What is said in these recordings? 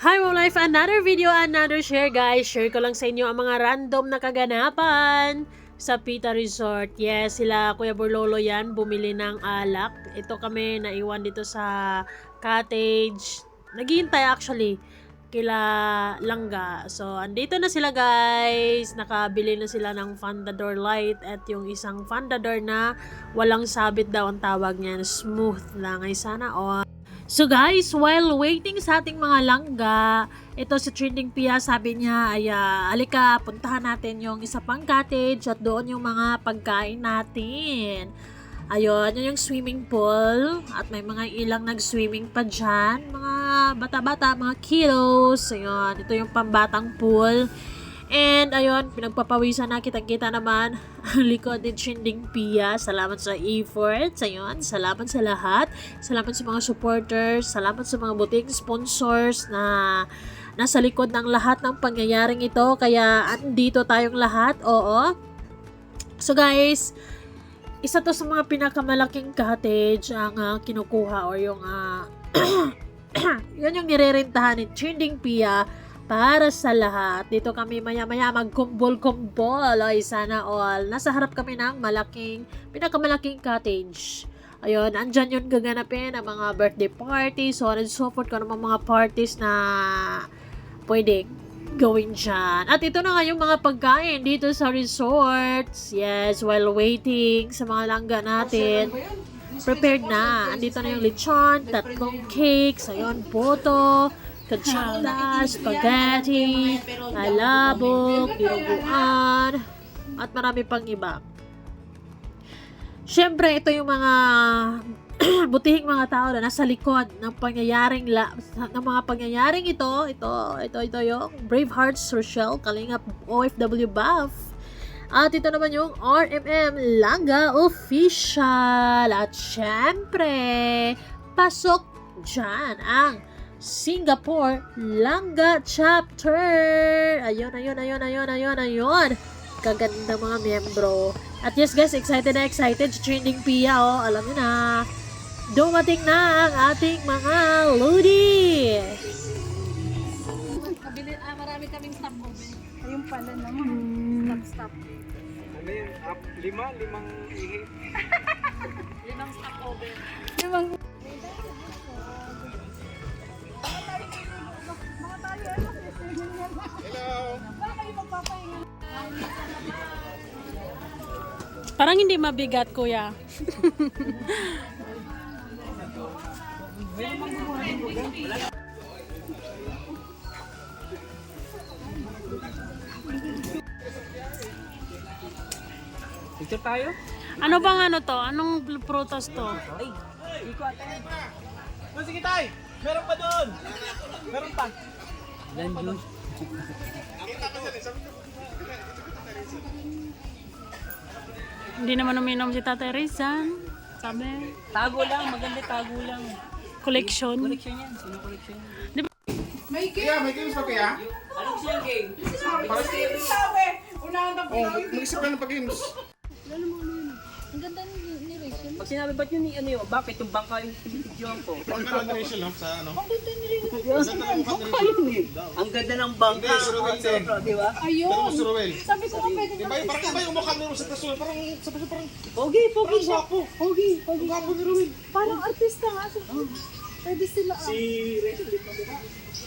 Hi Wow Life! Another video, another share guys. Share ko lang sa inyo ang mga random na kaganapan sa Pita Resort. Yes, sila Kuya Borlolo yan, bumili ng alak. Ito kami naiwan dito sa cottage. Naghihintay actually kila Langga. So, andito na sila guys. Nakabili na sila ng Fandador Light at yung isang Fandador na walang sabit daw ang tawag niyan. Smooth lang. Ay sana all. So guys, while waiting sa ating mga langga, ito si Trending Pia, sabi niya ay alika, puntahan natin yung isa pang cottage at doon yung mga pagkain natin. Ayun, yun yung swimming pool at may mga ilang nag-swimming pa dyan. Mga bata-bata, mga kiddos. Ayun, ito yung pambatang pool. And ayun, pinagpapawisan na, kitang-kita naman ang likod ni Trending Pia. Salamat sa efforts. Ayun, salamat sa lahat. Salamat sa mga supporters. Salamat sa mga buting sponsors na nasa likod ng lahat ng pangyayaring ito. Kaya andito tayong lahat. Oo. So guys, isa to sa mga pinakamalaking cottage ang kinukuha or yung yun yung nirerentahan ni Trending Pia para sa lahat. Dito kami maya-maya magkumbol-kumbol. Ay, sana all. Nasa harap kami ng pinakamalaking cottage. Ayun, andyan yun gaganapin ang mga birthday parties, so on and so forth, kung anong mga parties na pwede gawin dyan. At ito na nga yung mga pagkain dito sa resorts. Yes, while waiting sa mga langga natin. Prepared na. Andito na yung lechon, tatlong cakes, ayun, boto, kachanda, spaghetti, alabok, dinuguan, at marami pang iba. Syempre, ito yung mga butihing mga tao na nasa likod ng mga pangyayaring ito yung Brave Hearts Rochelle, Kalingap OFW Buff. At ito naman yung RMM Langga Official. At syempre, pasok dyan ang Singapore Langga Chapter. Ayun. Kaganda mga miyembro. At yes guys, excited na excited. Trending Pia, oh. Alam niyo na. Dumating na ang ating mga Lodi. Marami kaming stop over. Ayun pala naman. Stop. Ano yun? Limang ihi. Limang stop over. Hello! Parang hindi mabigat, kuya. Picture tayo? Ano bang ano to? Anong prutas to? Ay! Iko ate! Sige tayo! Meron pa doon! Meron pa! Yan yun. Hindi naman uminom si Tatay Rizan. Sabi, Tago lang, maganda tago lang. collection. Collection yan, sino collection yan? May Kaya, may games pa kaya? Anong siyang game? Oh, mag-isip ka ng pag-games. Ang ganda ni Rachel. Pag sinabi ba't yun ano yun? Bakit yung bangka yung pinipidyoan ko? Pag naroon na Rachel, sa ano? Ang ganda ni Rachel. Bangka yun eh. Ang ganda ng bangka. Hindi, si Ruel din. Di ba? Pero Ayun. si Ruel. Sabi ko nga pwede Iba yung parang iba yung mukha ni Ruel sa tasul. Parang, sabi ko parang, Pogi, pogi parang siya. gwapo. Pogi, pogi. Ang gwapo ni Ruel. Parang artista nga. So, pwede sila.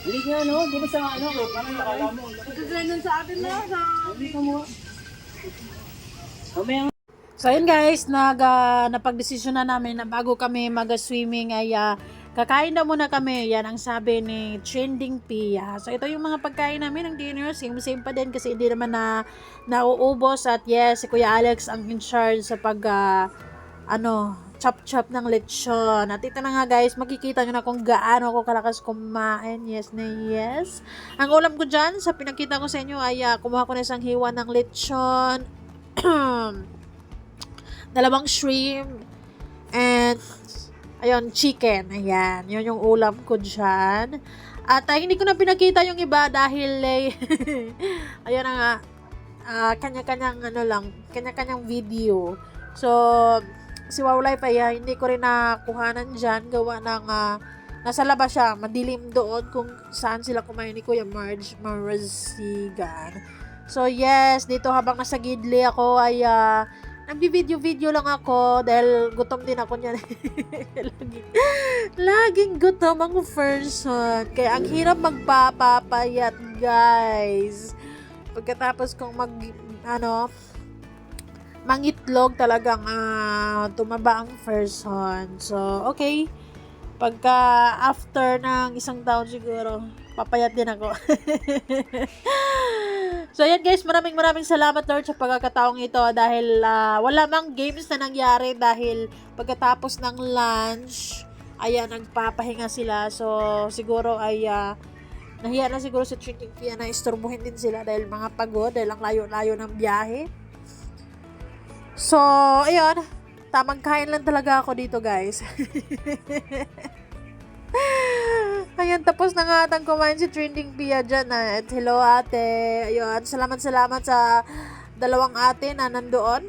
Hindi niya ano, di ba sa ano? Parang nakala mo. Magaganon sa atin na. Hindi ka mo. Mamaya So ayun guys, napagdesisyon na namin na bago kami mag-swimming ay kakain na muna kami. Yan ang sabi ni Trending Pia. So ito yung mga pagkain namin ng dinner. Same pa din kasi hindi naman nauubos. At yes, si Kuya Alex ang in charge sa chop-chop ng lechon. At ito na nga guys, makikita nyo na kung gaano ako kalakas kumain. Yes na yes. Ang ulam ko dyan, sa pinakita ko sa inyo ay kumuha ko na isang hiwa ng lechon. Dalawang shrimp and ayun, chicken. Ayan, yun yung ulam ko dyan. At hindi ko na pinakita yung iba dahil ayun na nga, kanya-kanyang video. So si Wow Life ay hindi ko rin nakuhanan dyan gawa ng nasa labas siya, madilim doon kung saan sila kumain ni Kuya Marge Marasigan. So yes, dito habang nasa Gidli ako ay nagbi-video lang ako dahil gutom din ako niyan. Laging gutom ang person. Kaya ang hirap magpapapayat, guys. Pagkatapos kong mangitlog talagang tumaba ang person. So, okay. Pagka after ng isang taon siguro, papayat din ako. So, ayan guys, maraming salamat Lord sa pagkakataong ito dahil wala mang games na nangyari dahil pagkatapos ng lunch, ayan, nagpapahinga sila. So, siguro ay nahiya na siguro sa Trending Pia na istorbohin din sila dahil mga pagod, dahil ang layo-layo ng biyahe. So, ayun, tamang kain lang talaga ako dito guys. Ayan, tapos na nga atang kumain si Trending Pia dyan. At hello ate. Ayun, salamat sa dalawang ate na nandoon.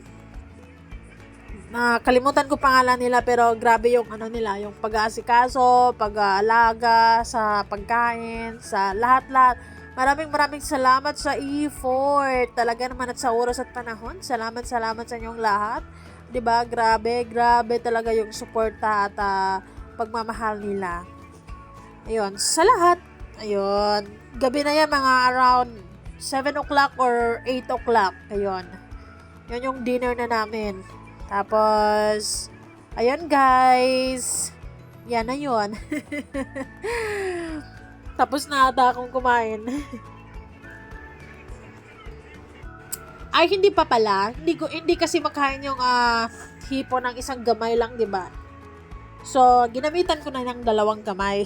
Kalimutan ko pangalan nila pero grabe yung nila, yung pag-aasikaso, pag-aalaga, sa pagkain, sa lahat-lahat. Maraming salamat sa effort. Talaga naman at sa oras at panahon. Salamat sa inyong lahat. 'Di ba? Grabe talaga yung suporta at pagmamahal nila. Ayun, sa lahat. Ayun, gabi na yan, mga around 7 o'clock or 8 o'clock. Ayun. Yun yung dinner na namin. Tapos, ayun guys. Yan na yun. Tapos na ata akong kumain. Ay, hindi pa pala. Hindi kasi makain yung hipo ng isang gamay lang, di ba? So, ginamitan ko na ng 2 kamay.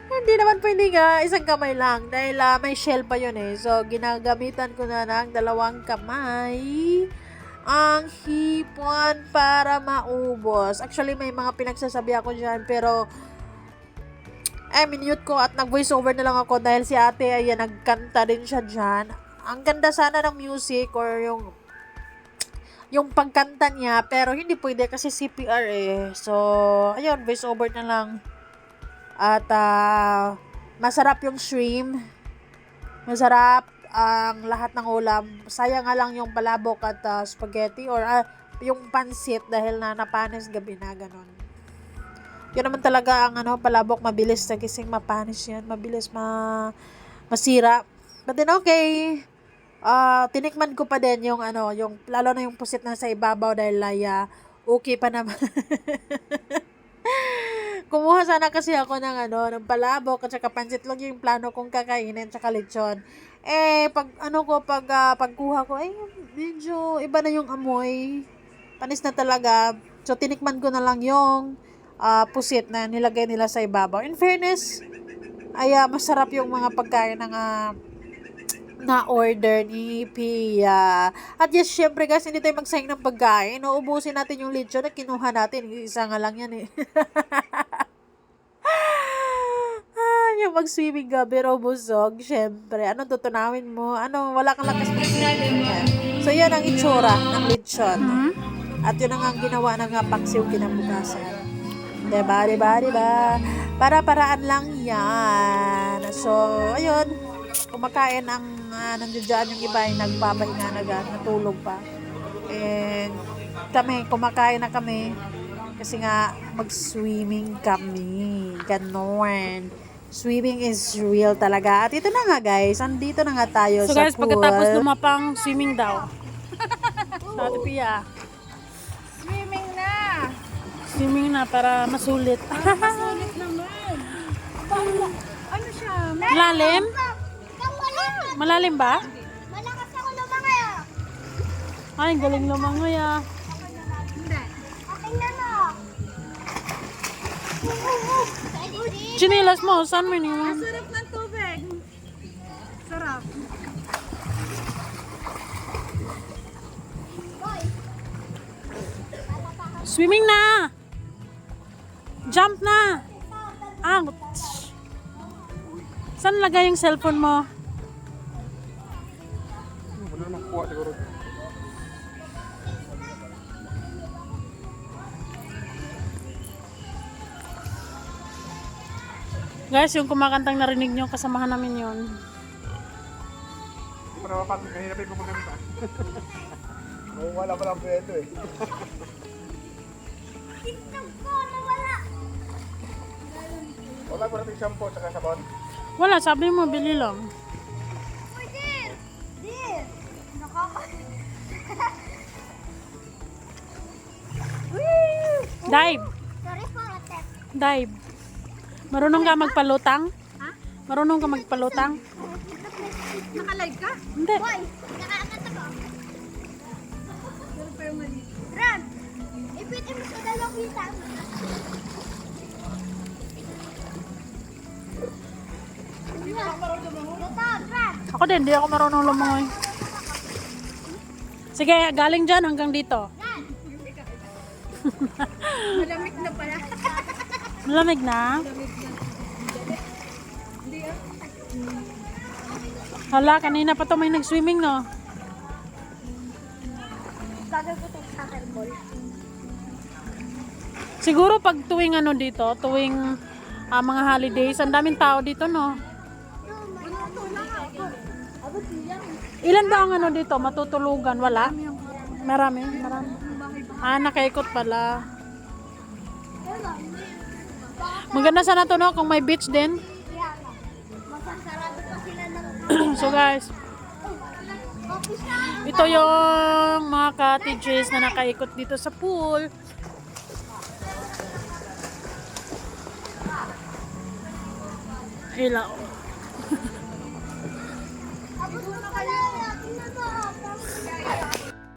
Hindi naman pwede nga, 1 kamay lang. Dahil may shell pa yun eh. So, ginagamitan ko na ng 2 kamay ang hipon para maubos. Actually, may mga pinagsasabi ako dyan. Pero, minute ko at nag-voice over na lang ako dahil si ate ay nagkanta din siya dyan. Ang ganda sana ng music or yung pagkanta niya, pero hindi pwede kasi CPR eh. So, ayun, voice over na lang. At masarap yung shrimp. Masarap ang lahat ng ulam. Sayang nga lang yung palabok at spaghetti or yung pansit dahil napanis gabi na ganun. Yun naman talaga ang palabok, mabilis nagising mapanis yan. Mabilis masira. But then okay. Tinikman ko pa din yung lalo na yung pusit na sa ibabaw dahil okay pa naman. Kumuha sana kasi ako ng ng palabok at saka pansit lang yung plano kong kakainin at saka lechon. Pagkuha ko medyo iba na yung amoy. Panis na talaga. So tinikman ko na lang yung pusit na nilagay nila sa ibabaw. In fairness, masarap yung mga pagkain ng na-order ni Pia. At yes, syempre guys, hindi tayo magsayang ng pagkain. Uubusin natin yung lechon na kinuha natin. Isa nga lang yan eh. Yung mag-swimming ka, pero busog, syempre. Anong tutunawin mo? Wala kang lakas mag-swimming. So, yan ang itsura ng lechon. At yun ang ginawa ng paksiw kinabukasan. Diba? Para-paraan lang yan. So, ayun. Kumakain ang nandiyan yung iba ay nagpapahinga natulog pa. And kami, kumakain na kami kasi nga mag-swimming kami. Ganon. Swimming is real talaga. At ito na nga guys, andito na nga tayo So sa guys, pool. pagkatapos lumapang, swimming daw. Ate Pia. Swimming na para masulit. Sulit naman. Ano siya? Malalim? Malalim ba? Malakas ako lumangoy. Ay, galing lumangoy ah. Hindi. Akin na no. Chinilas mo, saan mo iniwan? Sarap ng tubig. Sarap. Swimming na! Jump na! Ouch! Saan lagay yung cellphone mo? Wala nang kuha siguro. Guys, yung kumakantang narinig nyo, kasamahan namin yun. Para mapatong kahirapin ko maganda. Oo, wala pa lang pwede eh. TikTok ko, nawala. Wala pa natin shampoo at sabon. Wala, sabi mo, bili lang. Uy, dear. Dear. Nakaka... Woo! Dive. Sorry for a tap. Dive. Marunong ka magpalutang? Ha? Marunong ka magpalutang? Naka-live ka? Hindi. Boy, nakaangat ako. Ran, ipitin mo sa dalawang kita. Ito, Ran. Ako din, hindi ako marunong lumangoy. Sige, galing dyan hanggang dito. Malamig na pala. Malamig na. Hala, kanina pa to may nag-swimming, no? Bagay ko itong soccer ball. Siguro pag tuwing ano dito, tuwing mga holidays, ang daming tao dito, no? Ilan ba ang ano dito, matutulugan? Wala? Marami, marami. Ah, nakaikot pala. Maganda sana to, no? Kung may beach din. Kaya nga, masasarado pa sila ng So guys, office na. ito yung mga cottages na nakaikot dito sa pool. Ilaw. Abot mo na pala. Tingnan mo.